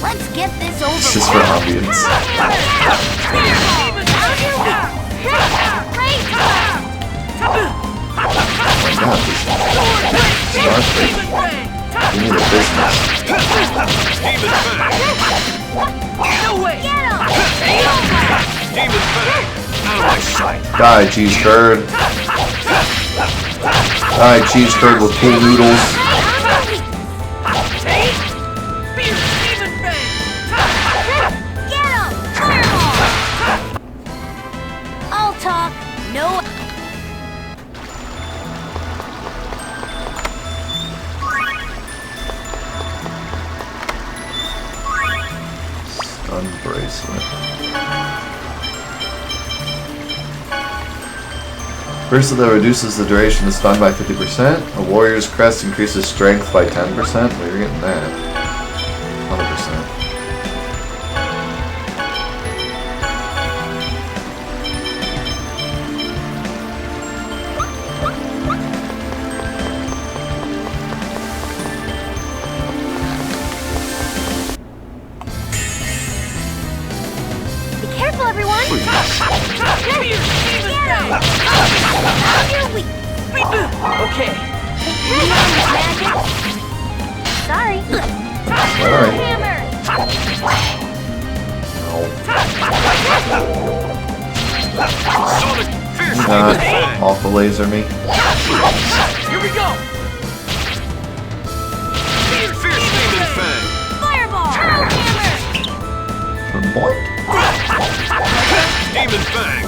Let's get this over. It's just for ambience. Oh my god, this Starfish. Give me the business. No way! Out of my sight. Die, cheese curd. Die, cheese curd with cool noodles. I'll talk. No. Stun bracelet. Bracelet that reduces the duration of stun by 50%. A warrior's crest increases strength by 10%. Well, you're getting that. 100%. Be careful, everyone. Okay. Sorry. Alright. Hammer. Sonic, fierce Not demon fang. off the laser me. Here we go. Fierce demon fang. Fireball. Hammer. Boink. Demon fang.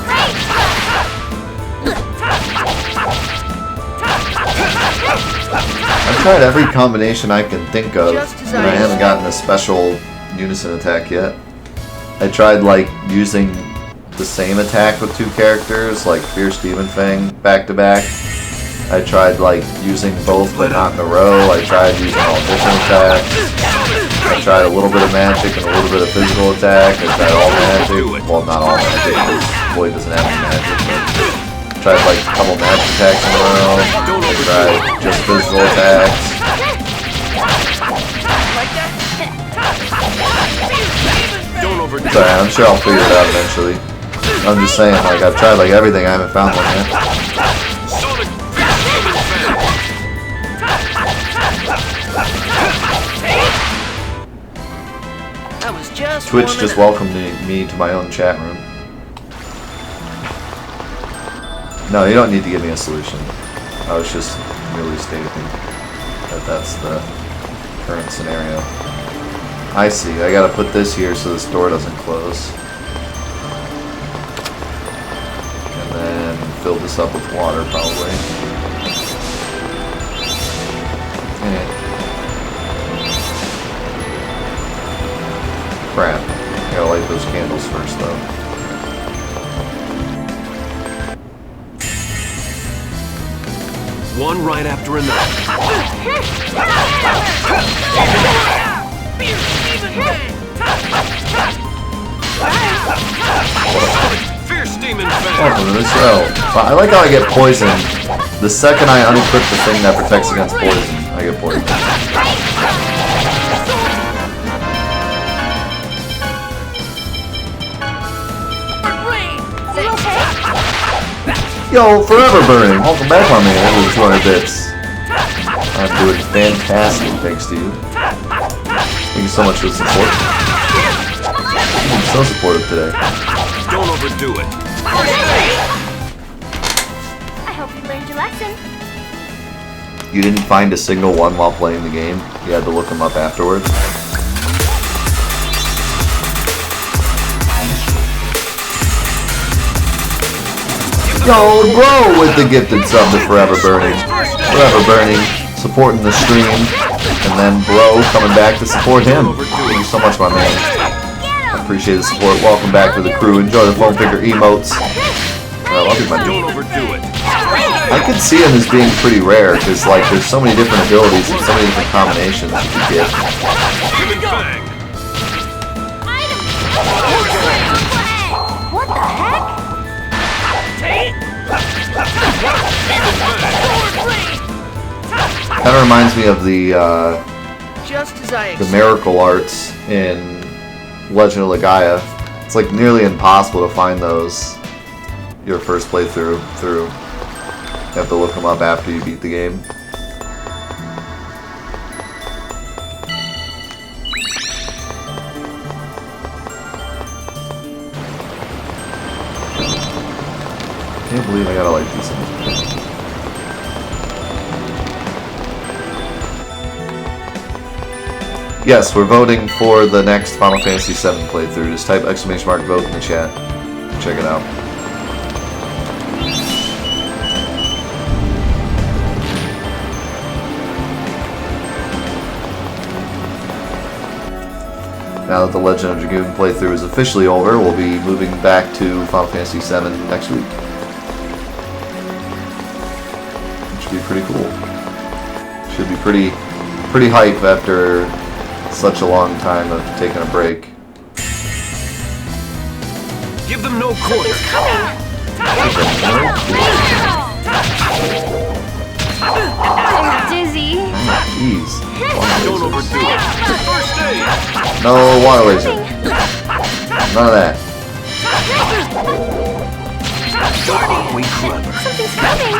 I've tried every combination I can think of, and I haven't gotten a special unison attack yet. I tried like using the same attack with two characters, like Fierce Demon Fang, back to back. I tried like using both but not in a row. I tried using all different attacks. I tried a little bit of magic and a little bit of physical attack. I tried all magic. Well, not all magic, because Boy doesn't have any magic, but I tried like a couple magic attacks in a row. I tried just physical attacks. Don't overdo Sorry, I'm sure I'll figure it out eventually. I'm just saying, like, I've tried like everything, I haven't found one yet. Sonic, fierce demon fang. I was just Twitch just welcomed me to my own chat room. No, you don't need to give me a solution. I was just merely stating that that's the current scenario. I see. I gotta put this here so this door doesn't close. And then fill this up with water, probably. Eh. Crap. Gotta light those candles first, though. One right after another. Fierce demon fang. Welcome to this show. Well, I like how I get poisoned. The second I unequip the thing that protects against poison, I get poisoned. Yo, Forever Burning! Welcome back, my man. That was 200 bits. I'm doing fantastic, thanks to you. Thank you so much for the support. You've been so supportive today. Don't overdo it. I hope you learned your lesson. You didn't find a single one while playing the game? You had to look them up afterwards? Yo, bro, with the gifted sub to Forever Burning. Forever Burning, supporting the stream, and then bro coming back to support him. Thank you so much, my man. I appreciate the support. Welcome back to the crew. Enjoy the foam finger emotes. I love you, my Don't dude. overdo it. I could see him as being pretty rare, because like there's so many different abilities and so many different combinations you could get. Demon fang. What the heck? Kind of reminds me of the Just as I the miracle arts in Legend of Legaia. It's like nearly impossible to find those your first playthrough through. You have to look them up after you beat the game. Can't believe I gotta like these things. Yes, we're voting for the next Final Fantasy VII playthrough. Just type !vote in the chat. Check it out. Now that the Legend of Dragoon playthrough is officially over, we'll be moving back to Final Fantasy VII next week. Which should be pretty cool. Should be pretty hype after such a long time of taking a break. Give them no quarter. I'm dizzy. Jeez. Don't overdo it. First aid. No water laser. None of that. Awfully clever. Something's coming.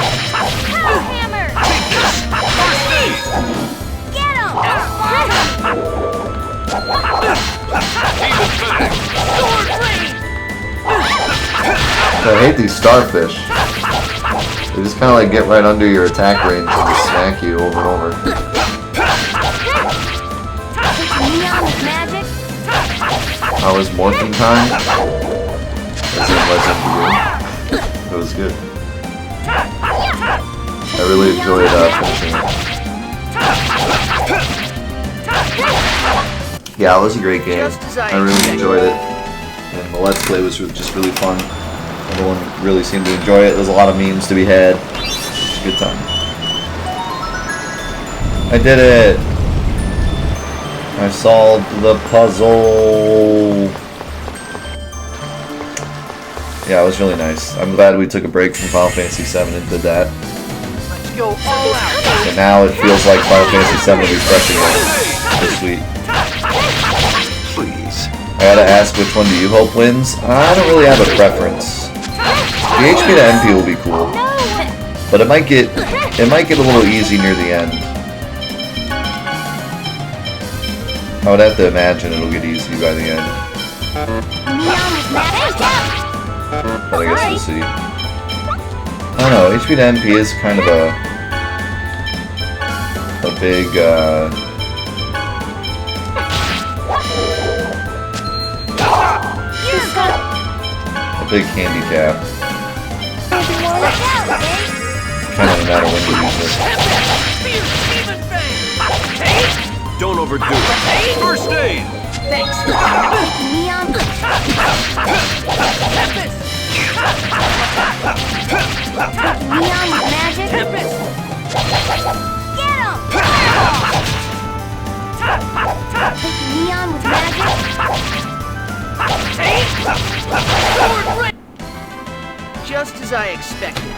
Power hammer. First aid. Get him. Even back. Sword blade. I hate these starfish. They just kind of like get right under your attack range and just smack you over and over. Neon with magic. How was morphing time? As in Legend of Dragoon. It was good. I really enjoyed finishing it. Yeah, it was a great game. I really enjoyed it. And the Let's Play was just really fun. Everyone really seemed to enjoy it. There's a lot of memes to be had. It's a good time. I did it! I solved the puzzle! Yeah, it was really nice. I'm glad we took a break from Final Fantasy VII and did that. Let's go all out. And now it feels like Final Fantasy VII will be fresh again. This week. Please. I gotta ask, which one do you hope wins? I don't really have a preference. The HP to MP will be cool, but it might get a little easy near the end. I would have to imagine it'll get easy by the end, but I guess we'll see. I don't know. HP to MP is kind of a big big handicap. Kind of no matter when you use it. Don't overdo it. First aid. Thanks. Neon. Neon with magic. Get him. Neon with magic. Just as I expected.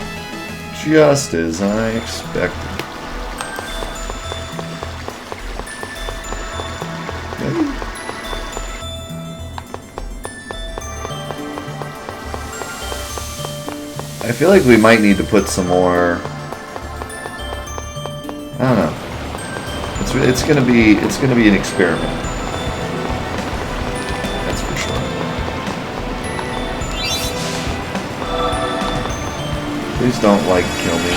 Just as I expected. Okay. I feel like we might need to put some more. I don't know. It's gonna be an experiment. That's for sure. Please don't kill me.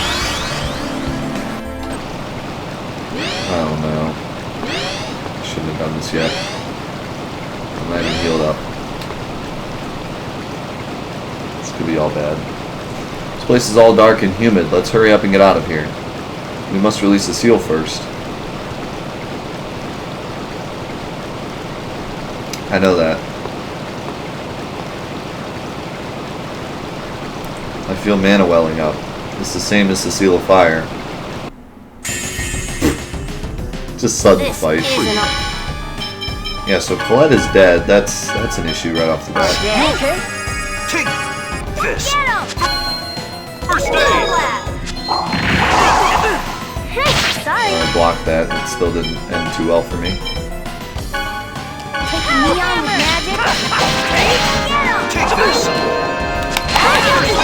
Oh no. Shouldn't have done this yet. I'm not even healed up. This could be all bad. This place is all dark and humid. Let's hurry up and get out of here. We must release the seal first. I know that. I feel mana welling up. It's the same as the seal of fire. Just sudden fight. Yeah, so Colette is dead. That's an issue right off the bat. Take this. Get him. First aid. Sorry. I blocked that. It still didn't end too well for me. Take neon with magic. Take this! First aid!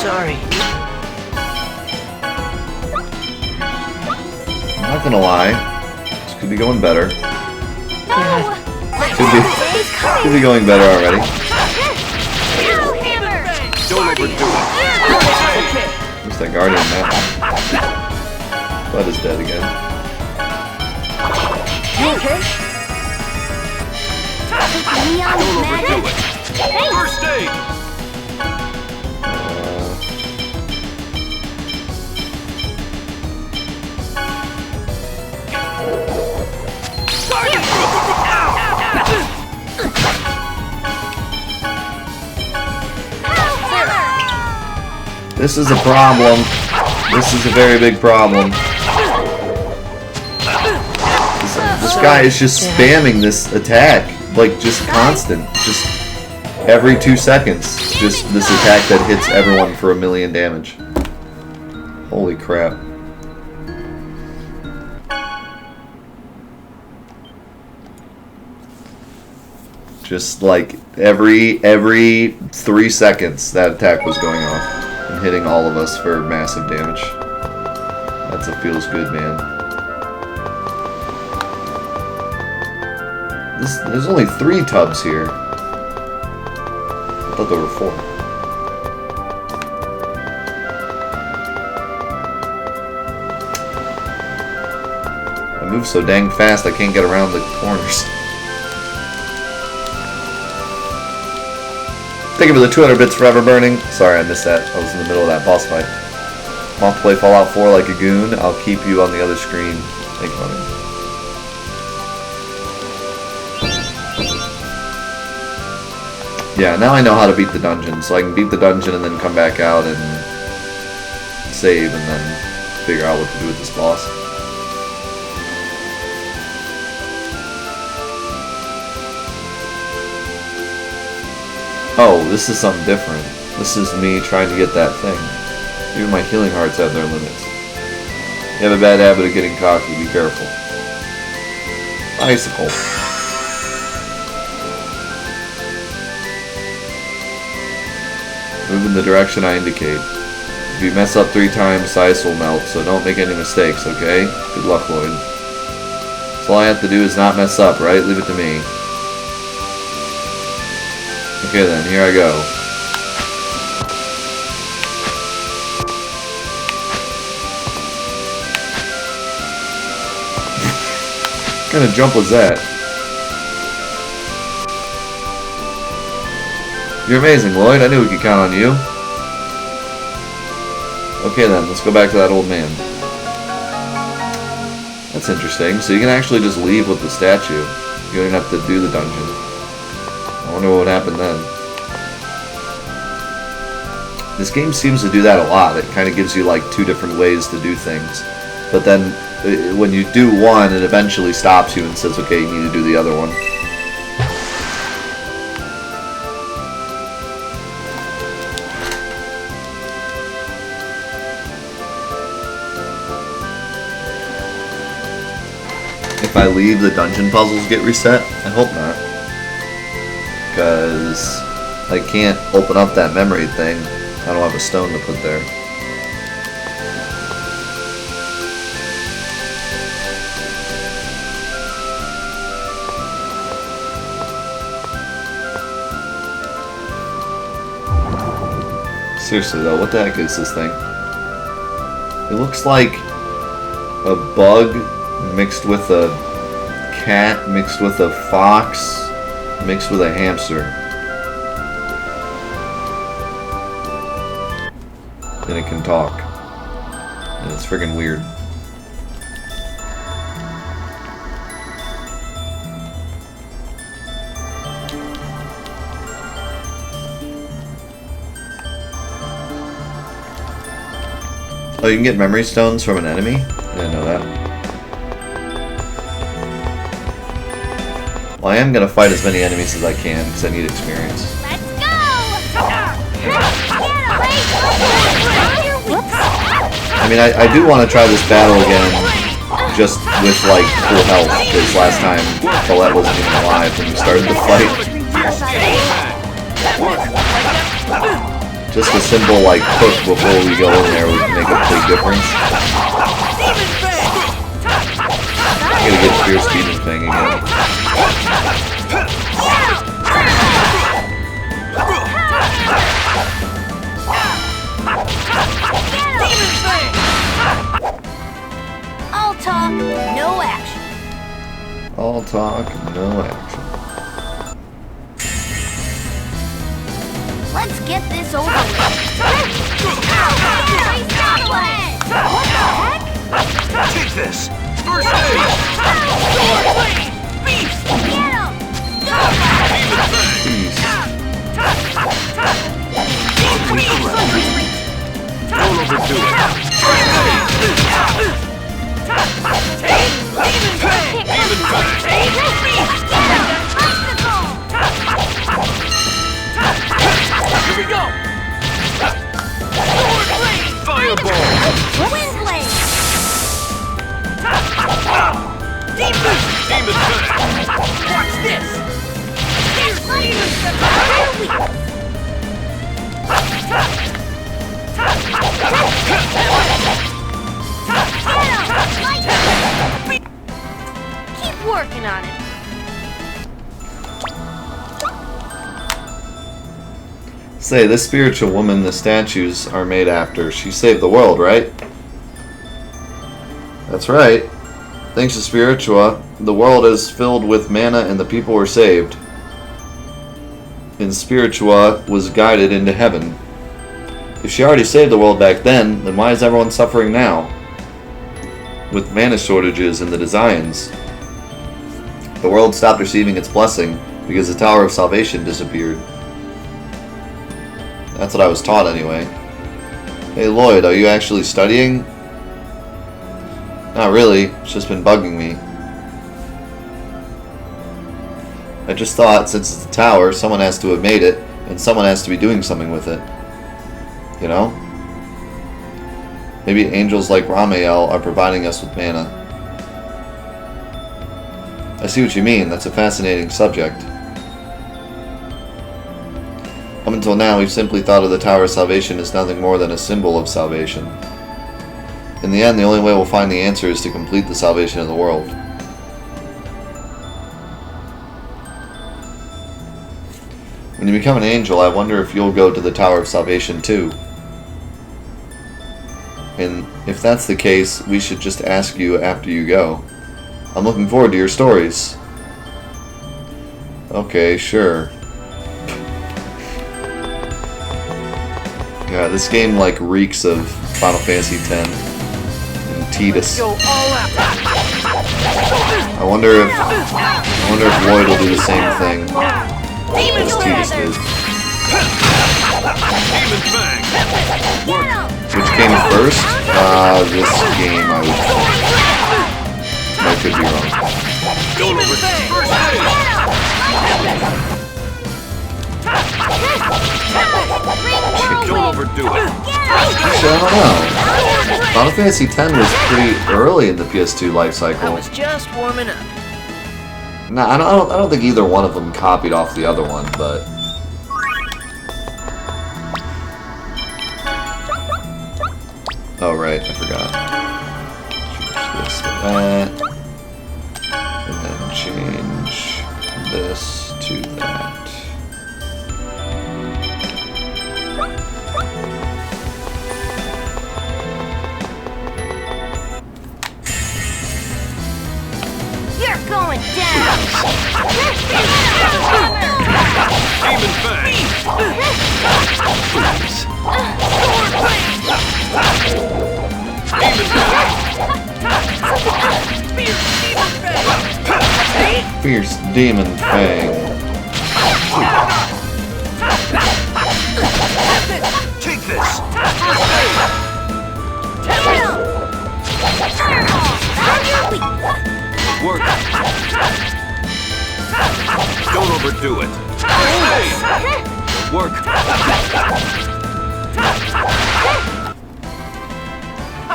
Sorry. I'm not gonna lie. This could be going better. No! Could be going better already. Arrow hammer! Don't overdo it. First aid! Where's that guardian now? Bud is dead again. You okay? Take neon Don't with overdo magic. it. First aid! This is a problem. This is a very big problem. This guy is just spamming this attack, like just constant, just every 2 seconds. Just this attack that hits everyone for 1,000,000 damage. Holy crap. Just like every 3 seconds that attack was going off and hitting all of us for massive damage. That's a feels good, man. There's only 3 tubs here. I thought there were 4. I move so dang fast I can't get around the corners. Thank you for the 200 bits forever burning. Sorry I missed that. I was in the middle of that boss fight. Want to play Fallout 4 like a goon? I'll keep you on the other screen. Thank you, buddy. Yeah, now I know how to beat the dungeon, so I can beat the dungeon and then come back out and save and then figure out what to do with this boss. Oh, this is something different. This is me trying to get that thing. Even my healing hearts have their limits. You have a bad habit of getting cocky, be careful. Icicle. Move in the direction I indicate. If you mess up 3 times, the ice will melt, so don't make any mistakes, okay? Good luck, Lloyd. So all I have to do is not mess up, right? Leave it to me. Okay then, here I go. What kind of jump was that? You're amazing, Lloyd. I knew we could count on you. Okay then, let's go back to that old man. That's interesting. So you can actually just leave with the statue. You don't have to do the dungeon. I wonder what would happen then. This game seems to do that a lot. It kind of gives you like 2 different ways to do things. But then when you do one, it eventually stops you and says, okay, you need to do the other one. If I leave, the dungeon puzzles get reset? I hope not. Because I can't open up that memory thing. I don't have a stone to put there. Seriously though, what the heck is this thing? It looks like a bug mixed with a cat, mixed with a fox, mixed with a hamster. And it can talk. And it's friggin' weird. Oh, you can get memory stones from an enemy? I didn't know that. Well, I am gonna fight as many enemies as I can because I need experience. Let's go! I mean, I do want to try this battle again just with like full health, because last time Colette wasn't even alive when we started the fight. Just a simple like cook before we go in there would make a big difference. I'm gonna get Fierce Demon thing again. All talk, no action. All talk, no action. Let's get this over with. What the heck? Take this! First aid! Get him! Peace. Don't overdo it. Here we go! Fireball! Wind blade! Demon bang! Watch this! Keep working on it. Say, this spiritual woman the statues are made after, she saved the world, right? That's right. Thanks to Spiritua, the world is filled with mana and the people were saved. And Spiritua was guided into heaven. If she already saved the world back then why is everyone suffering now? With mana shortages in the designs. The world stopped receiving its blessing because the Tower of Salvation disappeared. That's what I was taught anyway. Hey Lloyd, are you actually studying? Not really, it's just been bugging me. I just thought, since it's a tower, someone has to have made it, and someone has to be doing something with it. You know? Maybe angels like Ramael are providing us with mana. I see what you mean, that's a fascinating subject. Up until now, we've simply thought of the Tower of Salvation as nothing more than a symbol of salvation. In the end, the only way we'll find the answer is to complete the salvation of the world. When you become an angel, I wonder if you'll go to the Tower of Salvation too. And if that's the case, we should just ask you after you go. I'm looking forward to your stories. Okay, sure. Yeah, this game like reeks of Final Fantasy X and Tidus. Go all out! I wonder if Lloyd will do the same thing as Tidus did. Demon bang! Which came first? This game I could be wrong. Don't overdo it. First aid! Don't overdo it. Actually, I don't know. Final Fantasy X was pretty early in the PS2 life I cycle. was just warming up. Nah, I don't think either one of them copied off the other one, but oh right, I forgot. Change this to that, and then change this to that. You're going down! Demon bang! Fierce Demon Fang. Take this! Work! Don't overdo it! Hey! Work!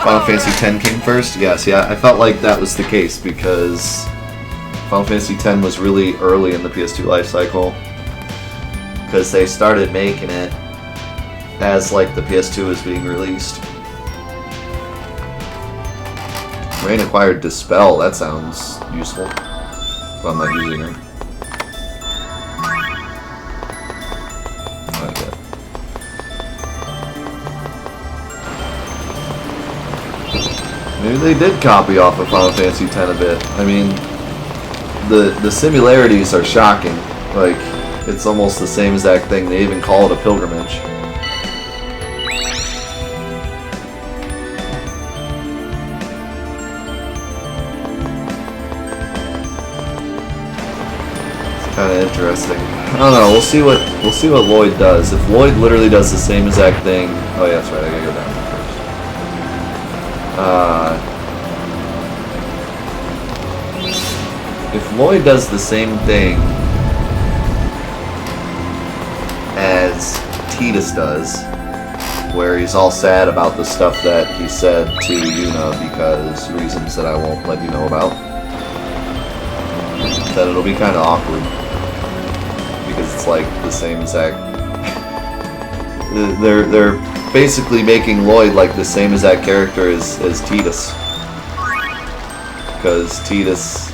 Final Fantasy X came first? Yes, yeah, I felt like that was the case because Final Fantasy X was really early in the PS2 life cycle because they started making it as like the PS2 was being released. Rain acquired Dispel, that sounds useful. But I'm not using her. Okay. Maybe they did copy off of Final Fantasy X a bit. I mean, the similarities are shocking. Like, it's almost the same exact thing. They even call it a pilgrimage. It's kind of interesting. I don't know. We'll see what Lloyd does. If Lloyd literally does the same exact thing. Oh yeah, that's right. I gotta go down there first. If Lloyd does the same thing as Tidus does, where he's all sad about the stuff that he said to Yuna because reasons that I won't let you know about, then it'll be kind of awkward. Because it's like the same exact... They're basically making Lloyd like the same exact character as Tidus. Because Tidus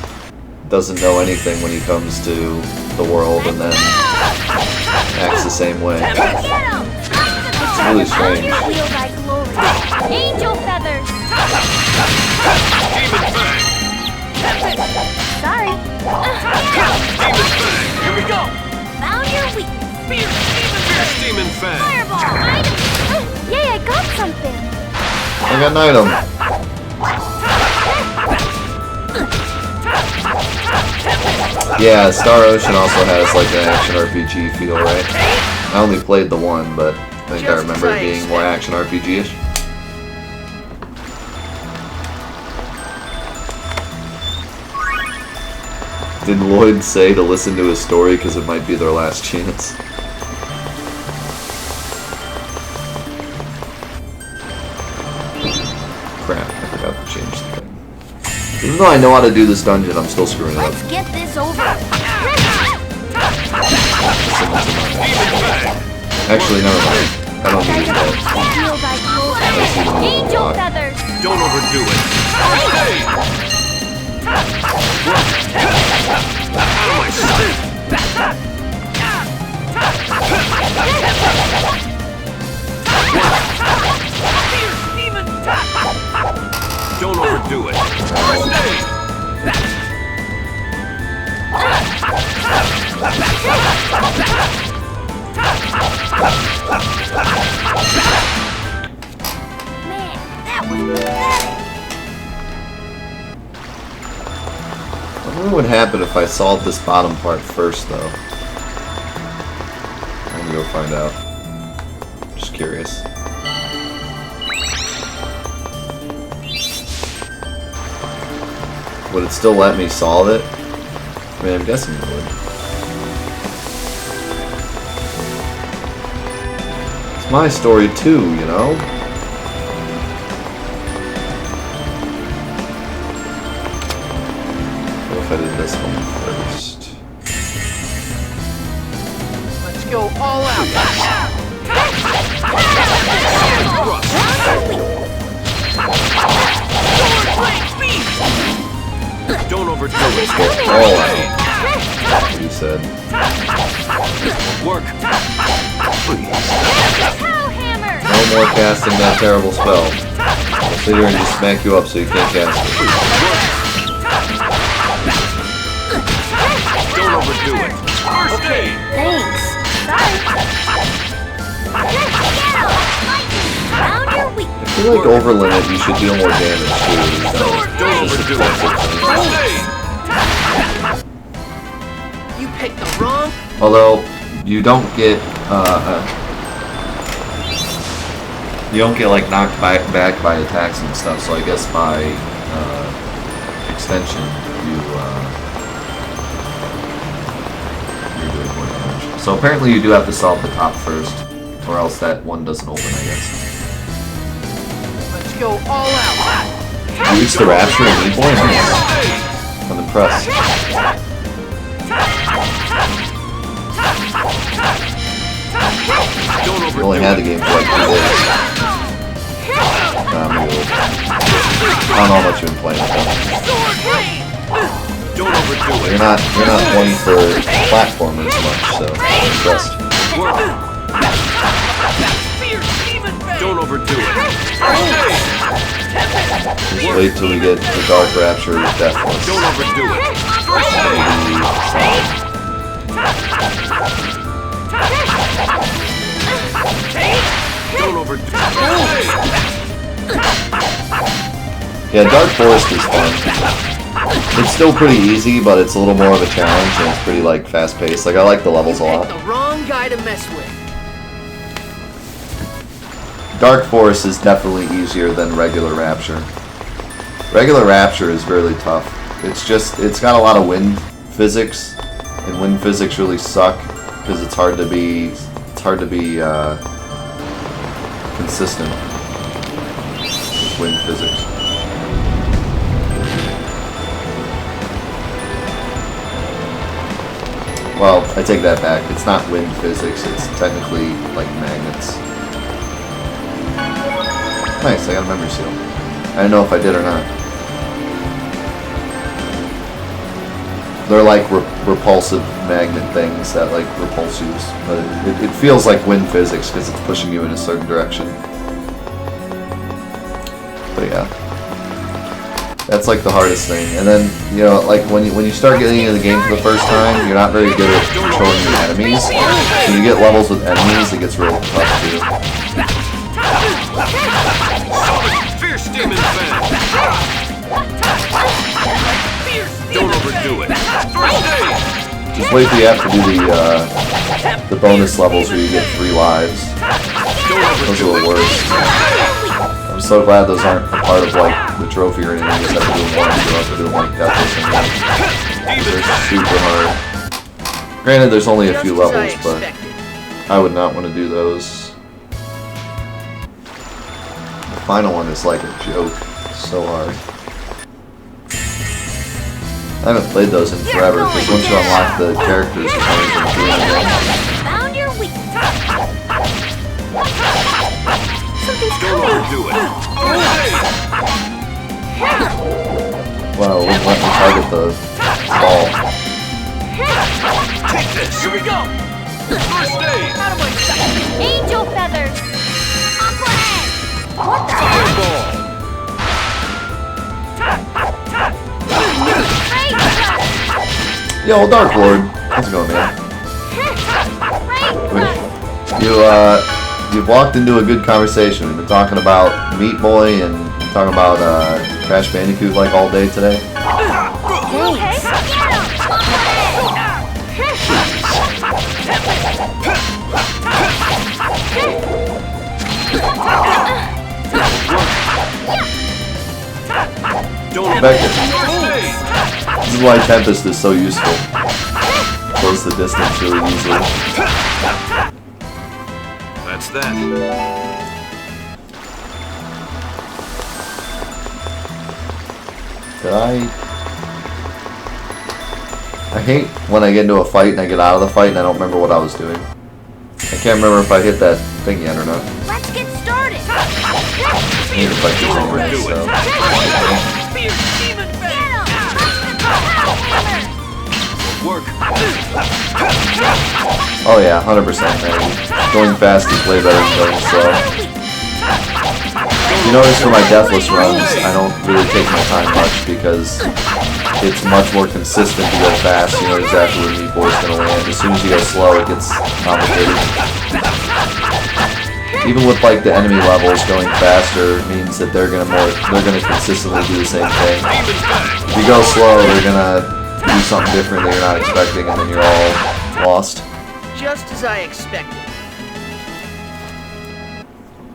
doesn't know anything when he comes to the world and then acts the same way. It's really strange. Angel feathers. Sorry. Here we go! Found your weak. Fierce Demon Fang! Fireball. Item. Yay, I got something. I got an item. Yeah, Star Ocean also has like an action RPG feel, right? I only played the one, but I think I remember it being more action RPG-ish. Did Lloyd say to listen to his story because it might be their last chance? Crap, I forgot to change the thing. Even though I know how to do this dungeon, I'm still screwing it up. Let's get this over. Actually, never mind. I don't need it though. Angel feathers. Don't overdo it. Hey! Out of my sight! Don't overdo it. First aid! Man, that was pathetic. I wonder what would happen if I solved this bottom part first, though. I'm gonna go find out. Just curious. Would it still let me solve it? I mean, I'm guessing it would. It's my story too, you know? What if I did this one first? Let's go all out! Don't overdo it. Let's go all out. That's what you said. Work. Please. Cow hammer. No more casting that terrible spell. I'll sit here and just smack you up so you can't cast it. Don't overdo it. First aid. Thanks. Sorry. Found your weak. I feel like over limit you should deal more damage too. Don't overdo it. First aid. You picked the wrong... Although you don't get like knocked back by attacks and stuff, so I guess by extension you're doing more damage. So apparently you do have to solve the top first, or else that one doesn't open, I guess. Let's go all out. You reached the Rapture and Meat Boy? Nice. I'm impressed. You only had the game for like 2 days. Nah, maybe a little. I don't know how much you've been playing with them. Don't overdo it. You're not one for platformers much, so I'm impressed. Don't overdo it. Just wait till we get the Dark Rapture with Deathless. Don't overdo it. Don't overdo it. Yeah, Dark Forest is fun. It's still pretty easy, but it's a little more of a challenge, and it's pretty like fast-paced. Like I like the levels a You lot. picked the wrong guy to mess with. Dark Forest is definitely easier than regular Rapture. Regular Rapture is really tough. It's got a lot of wind physics, and wind physics really suck because it's hard to be consistent with wind physics. Well, I take that back. It's not wind physics. It's technically like magnets. Nice, I got a memory seal. I didn't know if I did or not. They're like repulsive magnet things that like repulse you. But it feels like wind physics because it's pushing you in a certain direction. But yeah. That's like the hardest thing. And then, you know, like when you start getting into the game for the first time, you're not very good at controlling your enemies. When you get levels with enemies, it gets real tough too. Fierce demon fan. Don't overdo it. First aid. Just wait till you have to do the bonus levels where you get 3 lives. Those are the worst. I'm so glad those aren't a part of like the trophy or anything. You just have to do them once. You don't have to do them like Deathless and they're super hard. Granted, there's only a few Just as I levels, but expected. I would not want to do those. The final one is like a joke. It's so hard. I haven't played those in forever because once you unlock the characters, it's only been doing them. Found your weak. Something's Don't coming. overdo it. First aid. Well, it wouldn't let me target the ball. Take this. Here we go. First aid. Out of my sight. Angel feathers. Aqua egg. What the heck? Fireball. Great shot. Yo, Dark Lord. How's it going, man? Great. You've walked into a good conversation. We've been talking about Meat Boy and talking about Crash Bandicoot like all day today. Okay. Get him. Don't Back overdo it. it. First aid. This is why Tempest is so useful. Close the distance really easily. That's that. Did I hate when I get into a fight and I get out of the fight and I don't remember what I was doing. I can't remember if I hit that thing yet or not. Let's get started. I need to fight this anyway, so. Fierce demon Get fan. him. Pow hammer. Work. Oh yeah, 100%, man. Going fast is way better than going slow. You notice for my Deathless runs, I don't really take my time much because it's much more consistent to go fast. You know exactly where Meat Boy's gonna land. As soon as you go slow, it gets complicated. Even with like the enemy levels, going faster means that they're gonna consistently do the same thing. If you go slow, they're gonna do something different that you're not expecting, and then you're all lost. Just as I expected.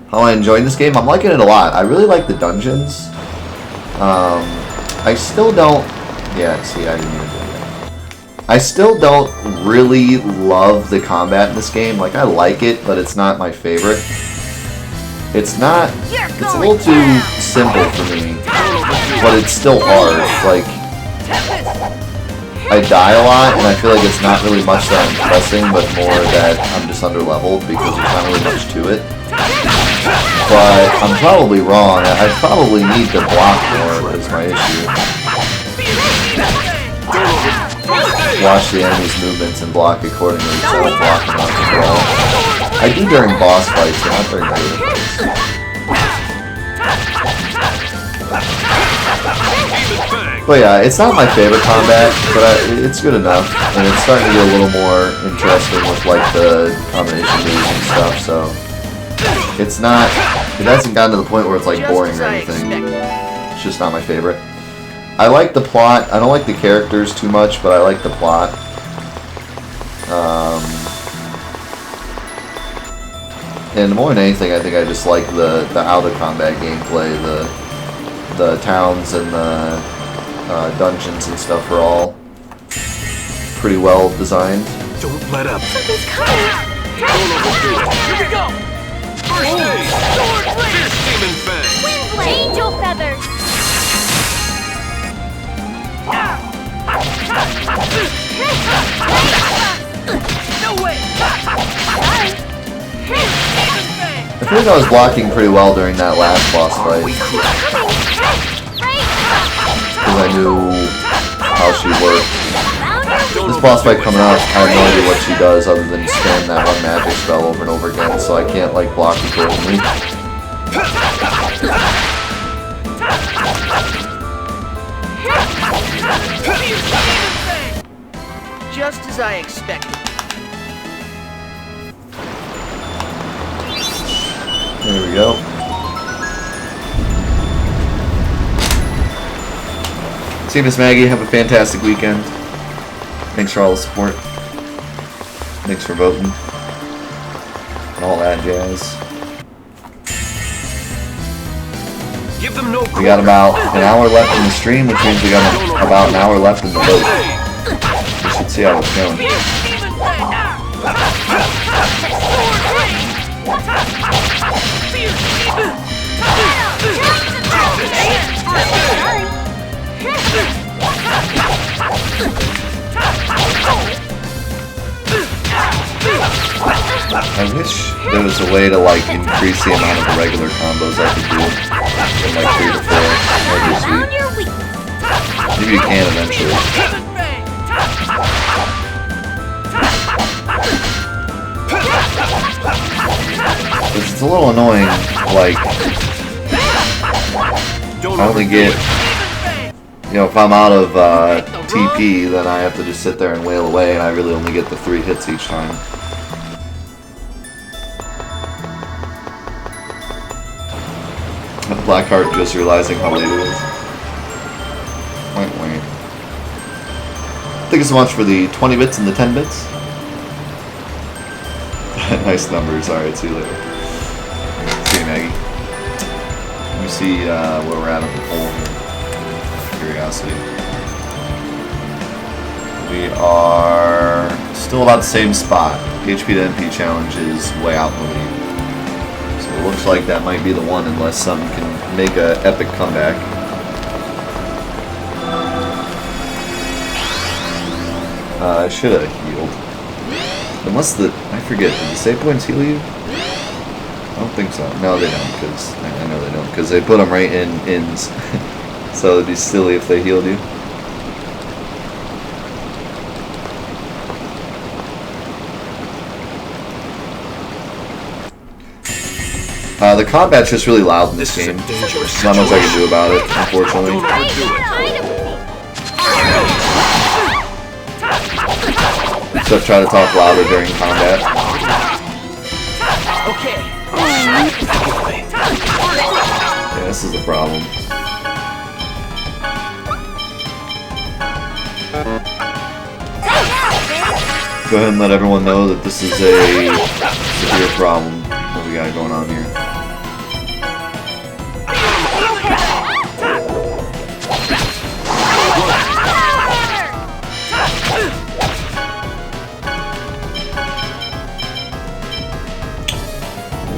How am I enjoying this game? I'm liking it a lot. I really like the dungeons. I still don't... Yeah, see, I didn't even do that. I still don't really love the combat in this game. Like, I like it, but it's not my favorite. It's not. You're It's a going little too down. simple for me, but it's still hard. Like, I die a lot, and I feel like it's not really much that I'm pressing, but more that I'm just under-leveled because there's not really much to it. But I'm probably wrong. I probably need to block more is my issue. Watch the enemy's movements and block accordingly so I block them out of control. I do during boss fights, but not during melee fights. But yeah, it's not my favorite combat, but it's good enough, and it's starting to get a little more interesting with like the combination moves and stuff. So it's not. It hasn't gotten to the point where it's like boring or anything. It's just not my favorite. I like the plot. I don't like the characters too much, but I like the plot. And more than anything, I think I just like the out of combat gameplay. The towns and the dungeons and stuff are all pretty well designed. Don't let up. Something's coming. Don't overdo it. Here we go. First aid. Sword blade. Fierce demon fang. Wind blade. Angel feather. No way. Sorry. Demon fang. I feel like I was blocking pretty well during that last boss fight because I knew how she worked. This boss fight coming up, I have no idea what she does other than spam that one magic spell over and over again, so I can't like block accordingly. Just as I expected. There we go. See you, Miss Maggie. Have a fantastic weekend. Thanks for all the support. Thanks for voting. And all that jazz. Give them no We got about an hour left in the stream, which means we got about an hour left in the vote. We should see how it's going. Demon fang. Sword blade. Fierce demon. I wish there was a way to like increase the amount of regular combos I could do from like 3 to 4. That'd be Found sweet. your weakness. Maybe you can eventually. Demon fang. It's a little annoying, like, Don't I only overdo get, it. you know, if I'm out of TP, then I have to just sit there and wail away, and I really only get the 3 hits each time. Blackheart just realizing how late it is. Wait, wait. Thank you so much for the 20 bits and the 10 bits. Nice numbers. Alright, see you later. See you, Maggie. Let me see where we're at on the poll here. Curiosity. We are still about the same spot. HP to MP challenge is way out in the lead. So it looks like that might be the one unless someone can make an epic comeback. I should have healed. Unless I forget, did the save points heal you? I don't think so. No, they don't, because I know they don't, because they put them right in ins. So it'd be silly if they healed you. The combat's just really loud in this game. There's not much I can do about it, unfortunately. Don't overdo it. Except try to talk louder during combat. Okay. Yeah, this is the problem. Go ahead and let everyone know that this is a severe problem that we got going on here.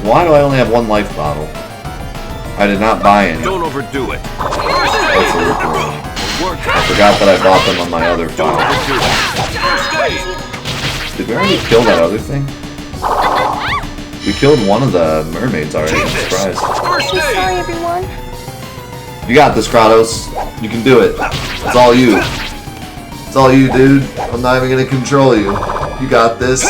Why do I only have one life bottle? I did not buy any. Don't overdo it. That's a little cool. Work. I forgot that I bought them on my other Don't file. overdo it. First aid. Did we already kill that other thing? We killed one of the mermaids already. I'm surprised. First aid. Sorry, everyone. You got this, Kratos. You can do it. It's all you. It's all you, dude. I'm not even gonna control you. You got this.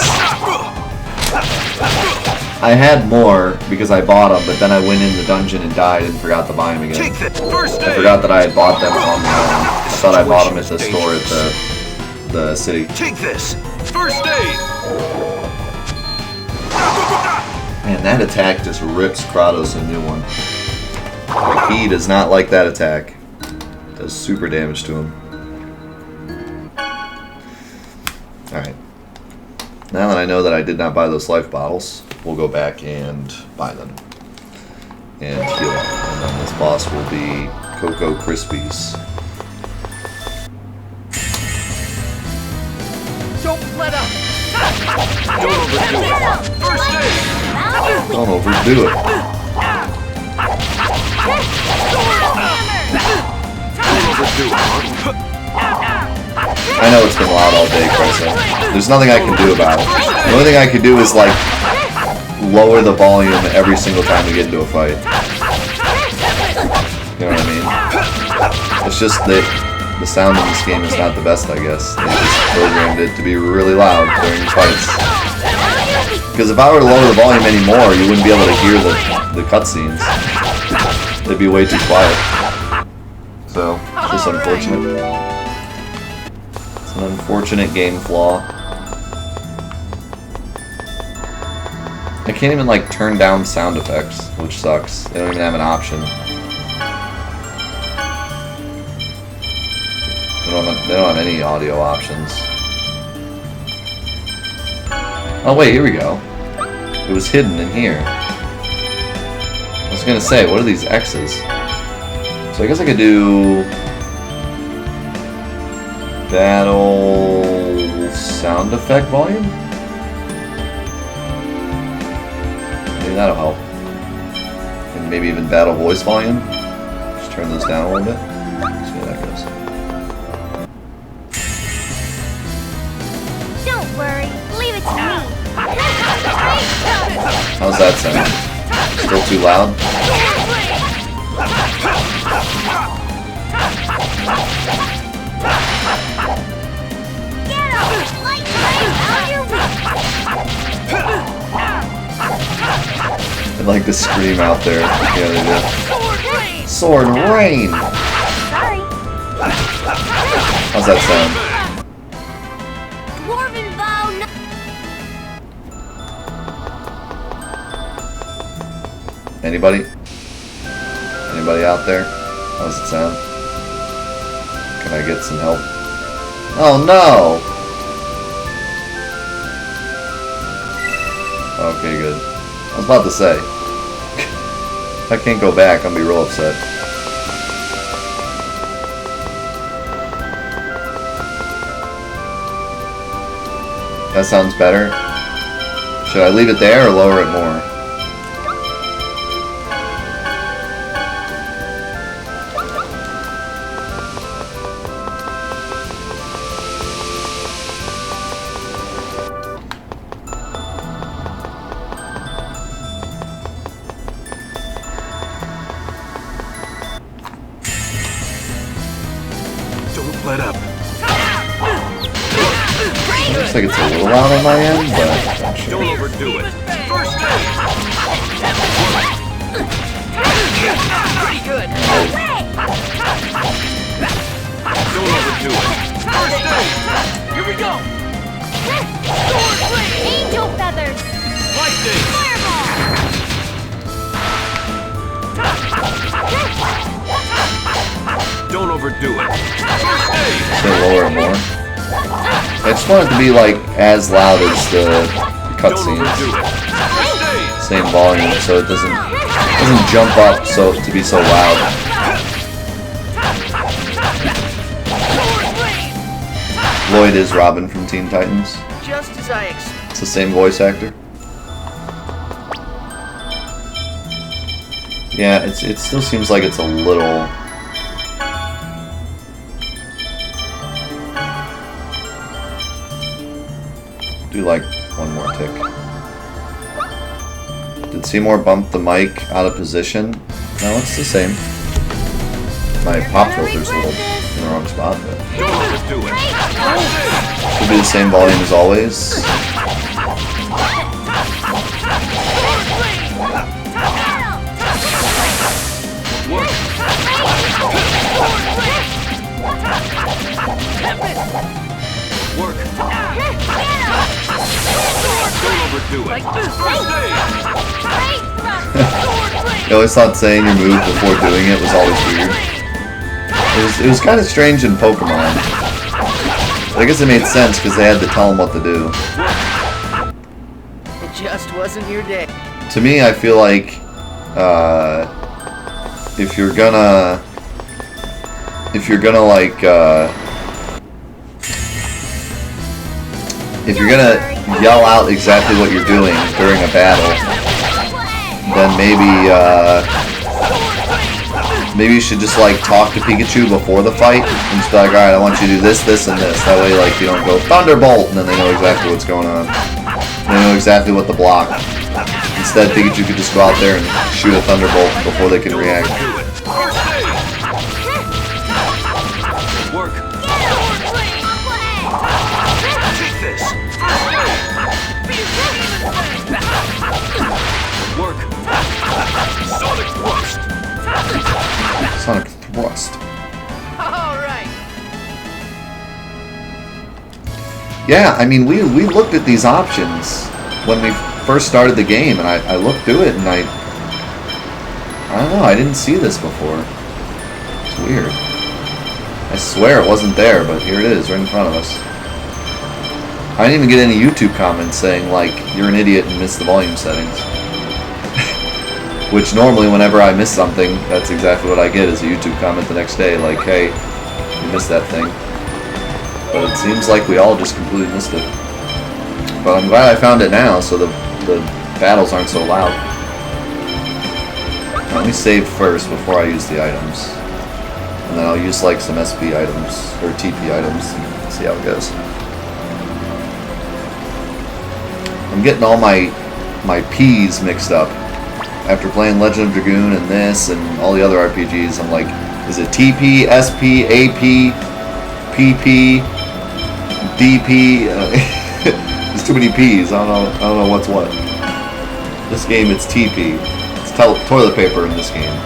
I had more because I bought them, but then I went in the dungeon and died and forgot to buy them again. Take this. First I aid. forgot that I had bought them on my own. I thought I bought them at the store at the city. Take this. First aid. Man, that attack just rips Kratos a new one. Like, he does not like that attack. It does super damage to him. Alright. Now that I know that I did not buy those life bottles, we'll go back and buy them. And heal up. And then this boss will be Cocoa Krispies. Don't let up. Don't overdo it. First aid. Don't overdo it. Don't overdo it. I know it's been loud all day, Krisa. There's nothing I can do about it. The only thing I can do is, like, lower the volume every single time we get into a fight. You know what I mean? It's just that the sound in this game is not the best, I guess. They just programmed it to be really loud during fights. Because if I were to lower the volume anymore, you wouldn't be able to hear the cutscenes. They'd be way too quiet. So, it's just unfortunate. It's an unfortunate game flaw. I can't even, like, turn down sound effects, which sucks. They don't even have an option. They don't have any audio options. Oh wait, here we go. It was hidden in here. I was gonna say, what are these X's? So I guess I could do... Battle... sound effect volume? Maybe that'll help. And maybe even battle voice volume. Just turn those down a little bit. See how that goes. Don't worry. Leave it to me. How's that sound? Still too loud? Get up! Light out your I'd like to scream out there. Yeah, they do. Sword rain. Sword rain! Sorry. How's that sound? Dwarven bow. Anybody? Anybody out there? How's it sound? Can I get some help? Oh no! Okay, good. I was about to say. If I can't go back, I'm gonna be real upset. That sounds better. Should I leave it there or lower it more? Don't let up. Looks like it's a little loud on my end, but I'm sure. Don't overdo it. First aid. Pretty good. Don't overdo it. First aid. Here we go. Sword rain. Angel feathers. Lightning. Fireball. Don't overdo it. First aid. Should I lower it more? I just want it to be like as loud as the Don't cutscenes. overdo it. First aid. Same volume, so it doesn't jump up so to be so loud. Sword rain. Lloyd is Robin from Teen Titans. Just as I expected. It's the same voice actor. Yeah, it still seems like it's a little... Do like one more tick. Did Seymour bump the mic out of position? No, it's the same. My pop filter's a little in the wrong spot, but... Don't overdo it. Should be the same volume as always. Work. Don't overdo it. First aid. I always thought saying your move before doing it was always weird. It was kind of strange in Pokemon. I guess it made sense because they had to tell them what to do. It just wasn't your day. To me, I feel like if you're gonna like if you're gonna yell out exactly what you're doing during a battle, then maybe you should just like talk to Pikachu before the fight and just be like, alright, I want you to do this, this, and this. That way, like, you don't go Thunderbolt, and then they know exactly what's going on. They know exactly what to block. Instead, Pikachu could just go out there and shoot a Thunderbolt before they can react. First aid. Work. Take this. First aid. Work. Sonic thrust. Sonic Thrust. All right. Yeah, I mean, we looked at these options when we first started the game, and I looked through it, and I don't know, I didn't see this before. It's weird. I swear it wasn't there, but here it is, right in front of us. I didn't even get any YouTube comments saying, like, you're an idiot and missed the volume settings. Which normally, whenever I miss something, that's exactly what I get, is a YouTube comment the next day, like, hey, you missed that thing. But it seems like we all just completely missed it. But I'm glad I found it now, so the battles aren't so loud. Let me save first before I use the items. And then I'll use, like, some SP items, or TP items, and see how it goes. I'm getting all my P's mixed up. After playing Legend of Dragoon and this and all the other RPGs, I'm like, is it TP, SP, AP, PP, DP? There's too many P's. I don't know what's what. This game, it's TP. It's toilet paper in this game.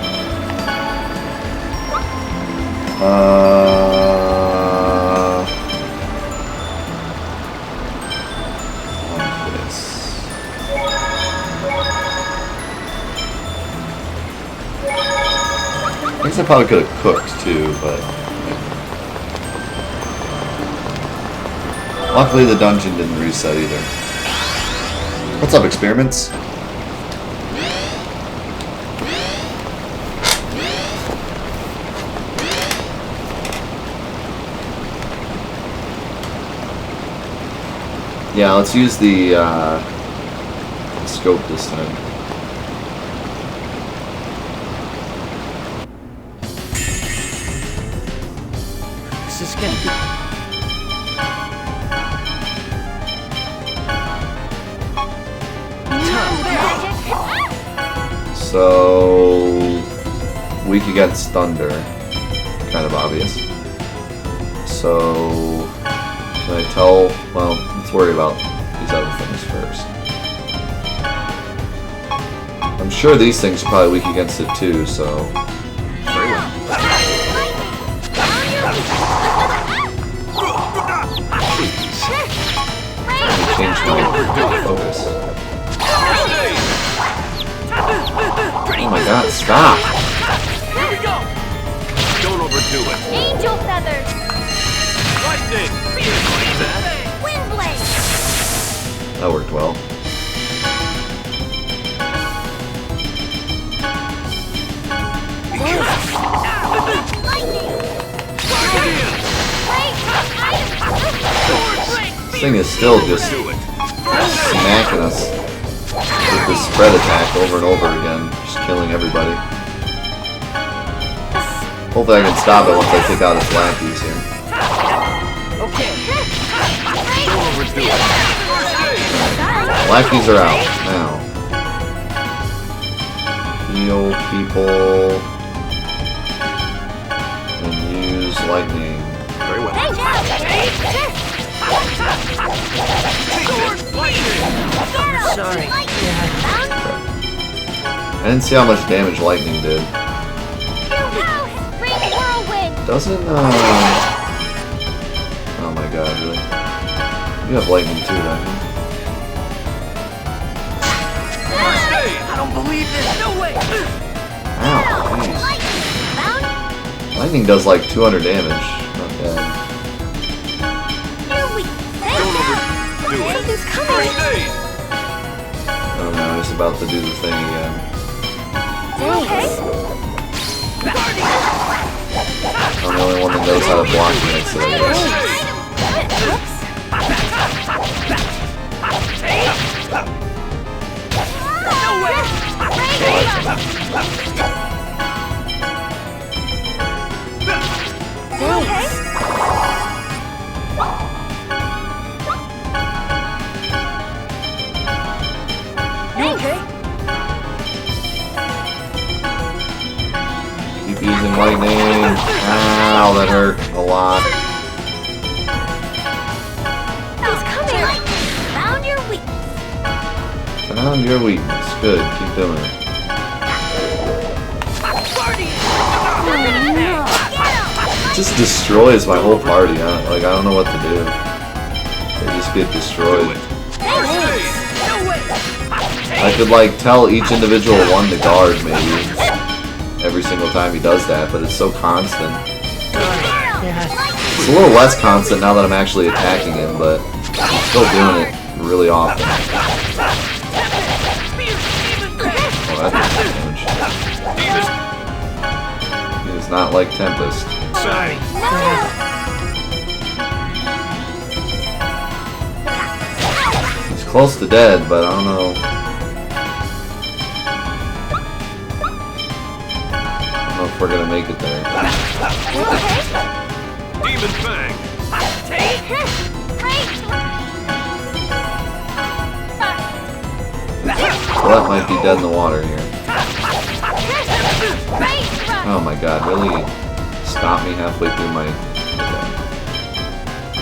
I guess I probably could have cooked too, but luckily the dungeon didn't reset either. What's up, Experiments? Yeah, let's use the scope this time. This is gonna be... So, weak against thunder, kind of obvious. So, can I tell? Well, let's worry about these other things first. I'm sure these things are probably weak against it too. So, very well. Let me change my focus. Oh my god, stop! Here we go. Don't overdo it. Angel feathers. Lightning. Like that. Wind blade. That worked well. Lightning. This thing is still just smacking us with this spread attack over and over again, just killing everybody. Hopefully I can stop it once I take out its lackeys here. Okay. Don't overdo it. Lackeys are out now. Heal people and use lightning. Very well. Sorry. I didn't see how much damage lightning did. Doesn't oh my god, really? You have lightning too, don't you? I don't believe this. No way. Ow, jeez. Lightning does like 200 damage. Not bad. Don't overdo it. First aid. Oh no, he's about to do the thing again. I'm the only one that knows how to block me, so I keep using lightning. Ow, that hurt a lot. Found your weakness. Good, keep doing it. It just destroys my whole party. I don't know what to do. They just get destroyed. I could like tell each individual one to guard maybe every single time he does that, but it's so constant. It's a little less constant now that I'm actually attacking him, but I'm still doing it really often. Oh, that does damage. He does not like Tempest. Sorry. He's close to dead, but I don't know. I don't know if we're gonna make it there. Demon Fang. Colette might be dead in the water here. Oh my god, really? Stop me halfway through my... Okay.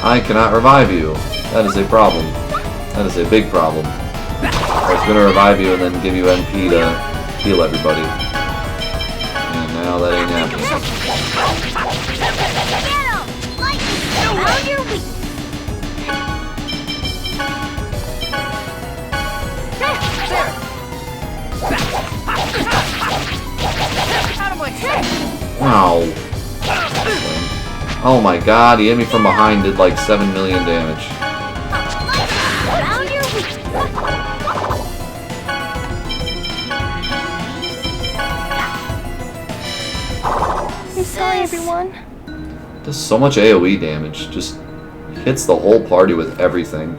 I cannot revive you. That is a problem. That is a big problem. I was gonna revive you and then give you MP to heal everybody. And now that ain't happening. Ow. Oh my god, he hit me from behind, did like 7 million damage. I'm sorry, everyone. Does so much AoE damage, just hits the whole party with everything.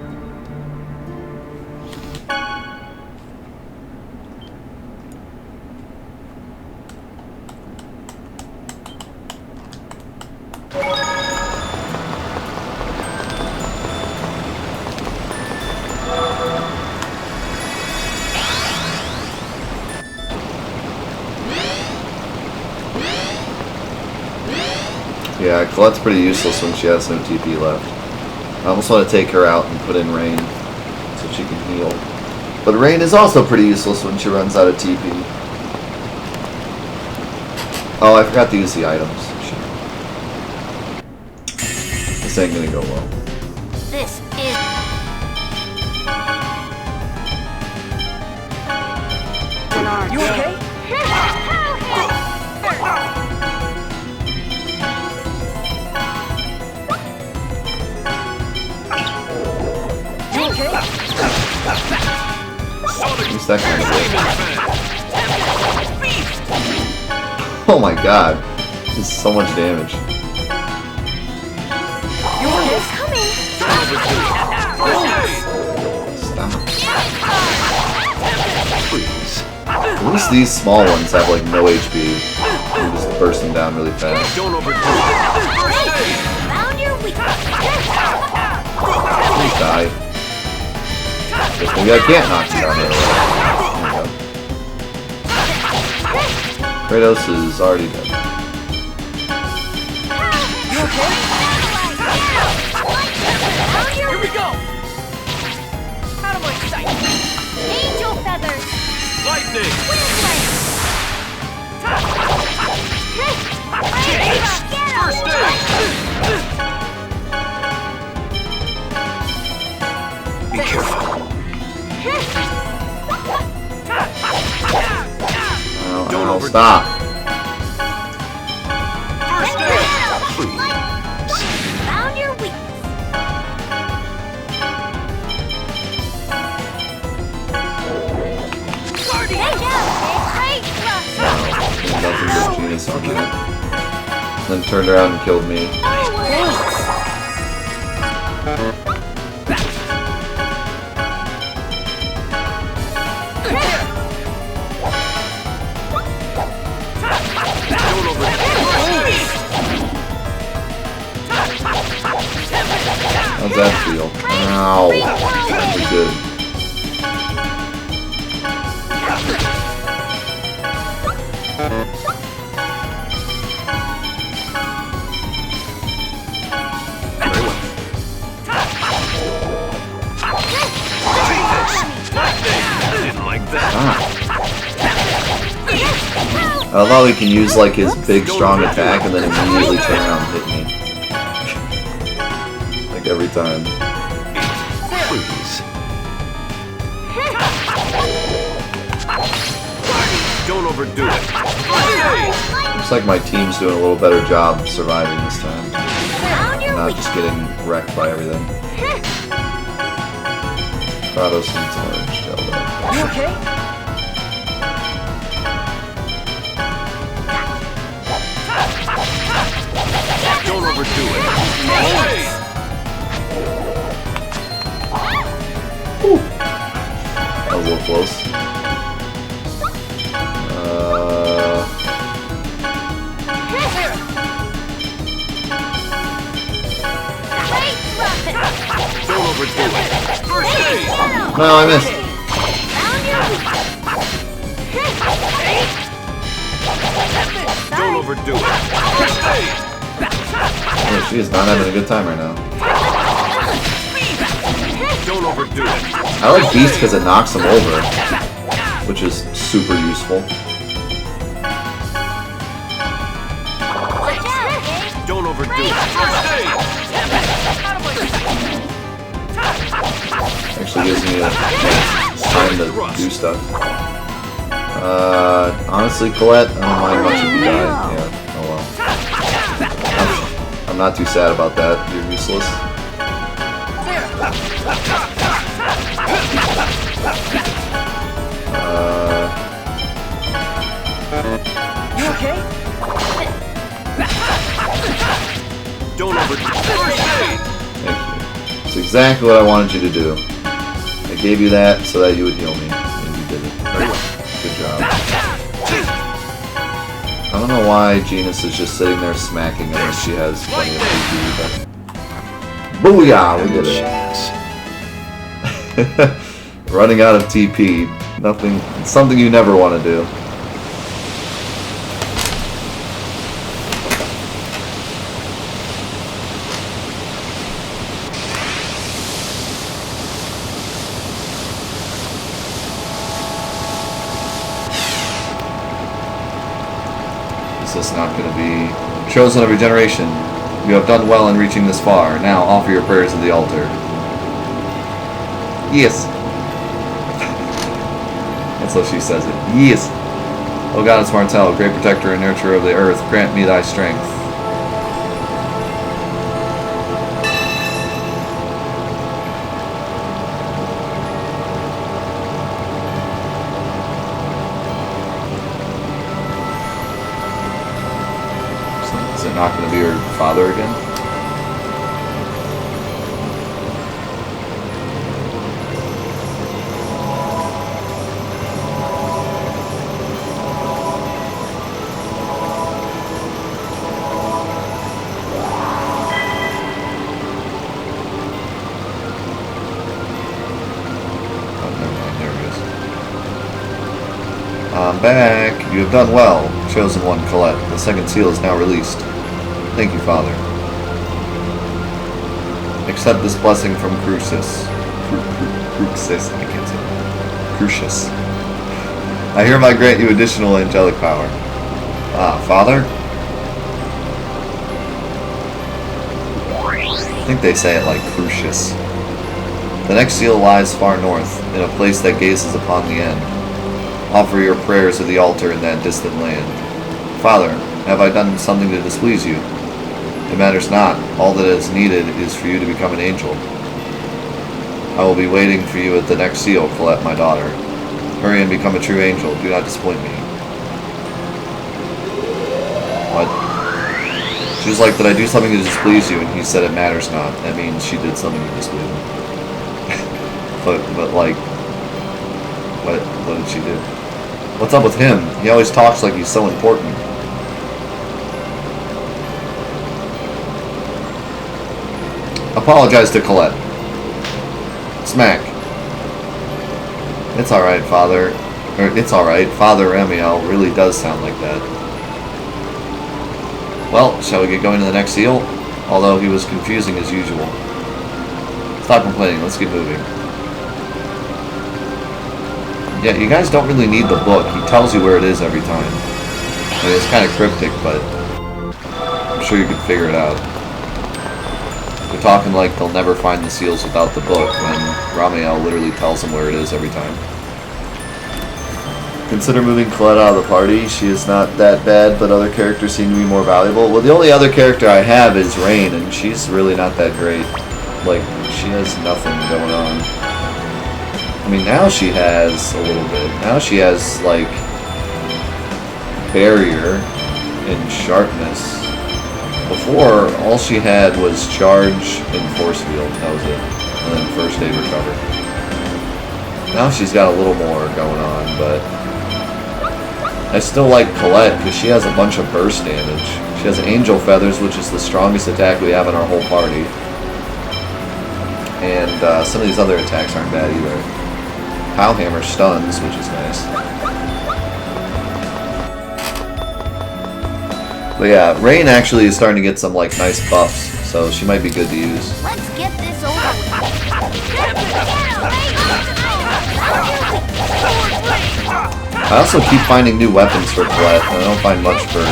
Yeah, Colette's pretty useless when she has no TP left. I almost want to take her out and put in Rain so she can heal. But Rain is also pretty useless when she runs out of TP. Oh, I forgot to use the items. Shit. This ain't gonna go well. This is... You okay? Who's that kind of thing? Oh my god. This is so much damage. Stop. Please. At least these small ones have like no HP. you're just bursting down really fast. Don't overdo it. First aid. Found your weakness. Please die. Just maybe I can't knock you down there. There we go. Kratos is already dead. You okay? Found your Here we go! Out of my sight! angel feathers. Lightning. Windblade. First aid. Be careful. Don't overdo Stop. First aid. Please. Found your weakness. Take out great thrust. Nothing but genius on that. Then turned around and killed me. Don't overdo it. How's that feel? Ow. That'd be good. Very well. Didn't like that. I love how he can use like his big strong attack and then immediately turn around and hit me. Like every time. Please. Don't overdo it. First aid. Looks like my team's doing a little better job surviving this time. Found your Not just getting wrecked by everything. Kratos needs an orange gel though. You okay? Don't overdo it. First aid. That was a little close. great thrust. Don't overdo it. First aid. No, I missed. Found your weakness. Don't overdo it. First aid. Oh, she is not having a good time right now. Don't overdo it. I like Beast because it knocks him over, which is super useful. Watch out, eh? Don't overdo it. First aid. Actually gives me a time to do stuff. Honestly, Colette, I don't mind much if you die. Yeah, oh well. I'm not too sad about that. You're useless. You okay? Don't overdo it. First aid. Thank you. It's exactly what I wanted you to do. I gave you that so that you would heal me, and you did it. Good job. I don't know why Genus is just sitting there smacking unless she has plenty of PP, but... Booyah! We did it. Running out of TP. Nothing... It's something you never want to do. Is this not going to be... Chosen of your generation, you have done well in reaching this far. Now offer your prayers at the altar. Yes. That's how she says it. Yes. O Goddess Martel, great protector and nurturer of the earth, grant me thy strength. Is it not going to be her father again? I'm back. You have done well. Chosen one, Colette. The second seal is now released. Thank you, Father. Accept this blessing from Crucis. Crucis. I can't say that. Crucius. I hereby grant you additional angelic power. Ah, Father? I think they say it like Crucius. The next seal lies far north, in a place that gazes upon the end. Offer your prayers at the altar in that distant land. Father, have I done something to displease you? It matters not. All that is needed is for you to become an angel. I will be waiting for you at the next seal, Colette, my daughter. Hurry and become a true angel. Do not disappoint me. What? She was like, did I do something to displease you? And he said it matters not. That means she did something to displease him. but like, what did she do? What's up with him? He always talks like he's so important. Apologize to Colette. Smack. It's alright, Father. Or, it's alright. Father Ramiel really does sound like that. Well, shall we get going to the next seal? Although he was confusing as usual. Stop complaining. Let's get moving. Yeah, you guys don't really need the book. He tells you where it is every time. I mean, it's kind of cryptic, but I'm sure you can figure it out. They're talking like they'll never find the seals without the book, when Ramiel literally tells them where it is every time. Consider moving Colette out of the party. She is not that bad, but other characters seem to be more valuable. Well, the only other character I have is Rain, and she's really not that great. Like, she has nothing going on. I mean, now she has a little bit. Now she has, like, barrier and sharpness. Before, all she had was charge and force field. That was it. And then first aid recover. Now she's got a little more going on, but I still like Colette because she has a bunch of burst damage. She has Angel Feathers, which is the strongest attack we have in our whole party. And some of these other attacks aren't bad either. Pow Hammer stuns, which is nice. But yeah, Rain actually is starting to get some like nice buffs, so she might be good to use. Let's get this over with. I also keep finding new weapons for Colette, and I don't find much for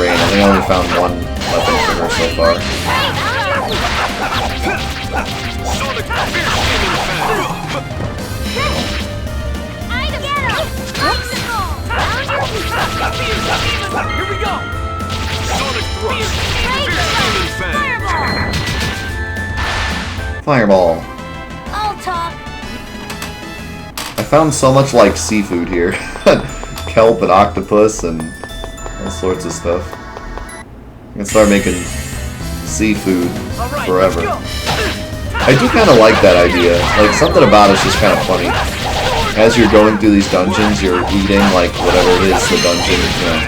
Rain. I think I only found one weapon for her so far. Here we go! Sonic Thrust! Fireball. I'll talk. I found so much like seafood here. Kelp and octopus and all sorts of stuff. I can start making seafood forever. I do kind of like that idea. Like, something about it's just kind of funny. As you're going through these dungeons, you're eating, like, whatever it is, the dungeon, you know.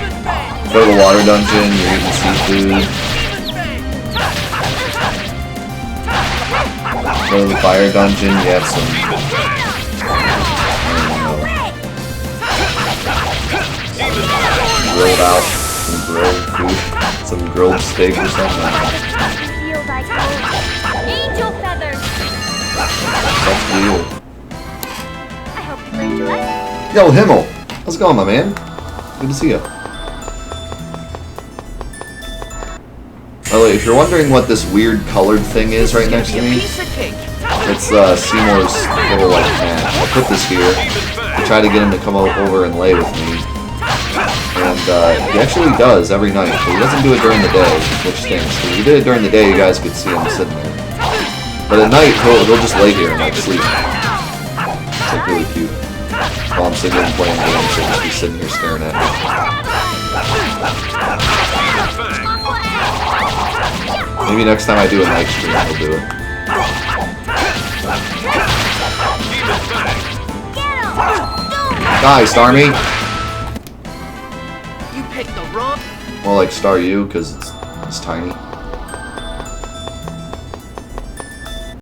Go to the water dungeon, you're eating seafood. Go to the fire dungeon, you have some, grilled out, some grilled food, some grilled steak or something. Angel feathers. That's weird. I hope you learned your lesson. Yo, Himmel! How's it going, my man? Good to see you. By the way, if you're wondering what this weird colored thing is right next to me, it's Seymour's little like mat. I put this here to try to get him to come over and lay with me. And he actually does every night, but he doesn't do it during the day, which stinks. If he did it during the day, you guys could see him sitting there. But at night, he'll just lay here and like sleep. It's like really cute. While I'm sitting here and playing games, he'll just be sitting here staring at me. Maybe next time I do a night stream, I'll do it. Die, Starmie! You picked the wrong. More like Star U, because it's tiny.